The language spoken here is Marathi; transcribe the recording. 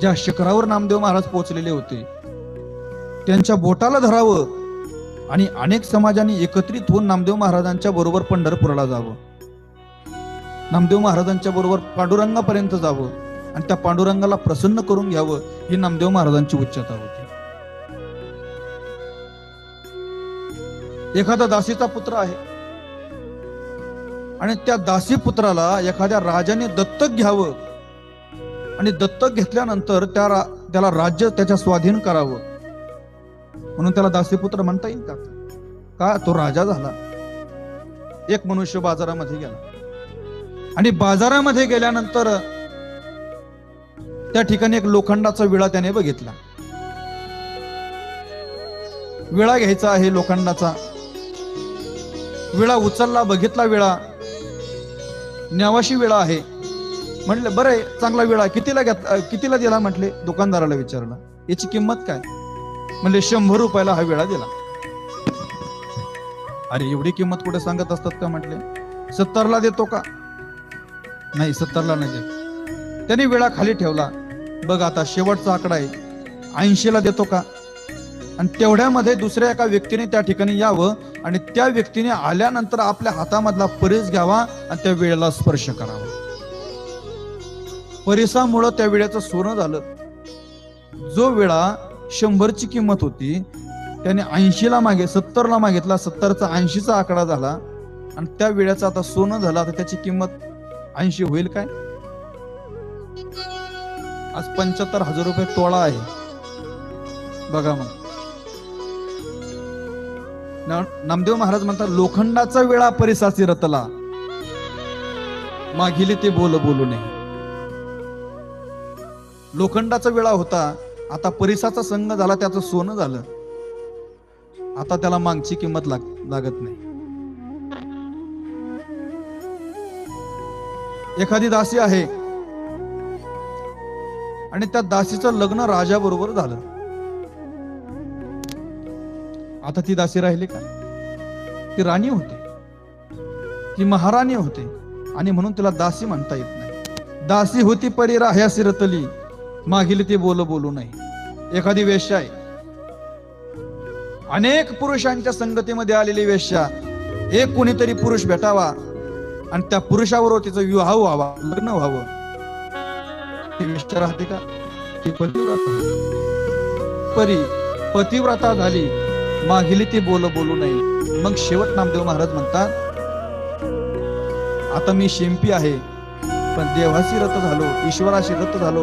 ज्या शिखरावर नामदेव महाराज पोहोचलेले होते त्यांच्या बोटाला धरावं आणि अनेक समाजांनी एकत्रित होऊन नामदेव महाराजांच्या बरोबर पंढरपूरला जावं, नामदेव महाराजांच्या बरोबर पांडुरंगापर्यंत जावं आणि त्या पांडुरंगाला प्रसन्न करून घ्यावं, ही नामदेव महाराजांची उच्चता होती. एखादा दासीचा पुत्र आहे आणि त्या दासी पुत्राला एखाद्या राजाने दत्तक घ्यावं आणि दत्तक घेतल्यानंतर त्याला राज्य त्याच्या स्वाधीन करावं, म्हणून त्याला दासीपुत्र म्हणता येईल का? तो राजा झाला. एक मनुष्य बाजारामध्ये गेला आणि बाजारामध्ये गेल्यानंतर त्या ठिकाणी एक लोखंडाचा विळा त्याने बघितला. विळा घ्यायचा आहे लोखंडाचा. विळा उचलला, बघितला विळा, न्यावाशी विळा आहे. म्हटलं बरं आहे, चांगला विळा, कितीला दिला म्हटले. दुकानदाराला विचारला याची किंमत काय? म्हणले 100 रुपयाला हा विळा दिला. अरे एवढी किंमत कुठे सांगत असतात का? म्हटले 70ला देतो का? नाही 70ला नाही देत. त्याने विळा खाली ठेवला. बघ आता शेवटचा आकडा आहे, 80ला देतो का? आणि तेवढ्यामध्ये दुसऱ्या एका व्यक्तीने त्या ठिकाणी यावं आणि त्या व्यक्तीने आल्यानंतर आपल्या हातामधला परीस घ्यावा आणि त्या वेळेला स्पर्श करावा. परिसामुळं त्या वेळेचं सोनं झालं. जो वेळा 100ची किंमत होती त्याने 80ला 70ला मागितला, 70चा 80चा आकडा झाला आणि त्या वेळेचा आता सोनं झाला. आता त्याची किंमत 80 होईल काय? आज 75,000 रुपये तोळा आहे. बघा मग. नामदेव महाराज म्हणतात लोखंडाचा वेळा परिसाची रतला, मागिले ते बोल बोलू नये. लोखंडाचा वेळा होता, आता परिसाचा संघ झाला, त्याचं सोनं झालं. आता त्याला मागची किंमत लागत नाही. एखादी दासी आहे आणि त्या दासीचं लग्न राजा बरोबर झालं. आता ती दासी राहिली का? ती राणी होती, ती महाराणी होते आणि म्हणून तिला दासी म्हणता येत नाही. दासी होती परी राह्यासी रतली, मागिले ते बोल बोलू नये. एखादी वेश्या आहे, अनेक पुरुषांच्या संगतीमध्ये आलेली वेश्या, एक कोणीतरी पुरुष भेटावा आणि त्या पुरुषाबरोबर तिचा विवाह व्हावा, लग्न व्हावं. ती वेश्या राहते का? ती पतिव्रता. परी पतिव्रता झाली, मागिले ती बोल बोलू नये. मग शेवट नामदेव महाराज म्हणतात आता मी शिंपी आहे पण देवाशी रत झालो, ईश्वराशी रत झालो.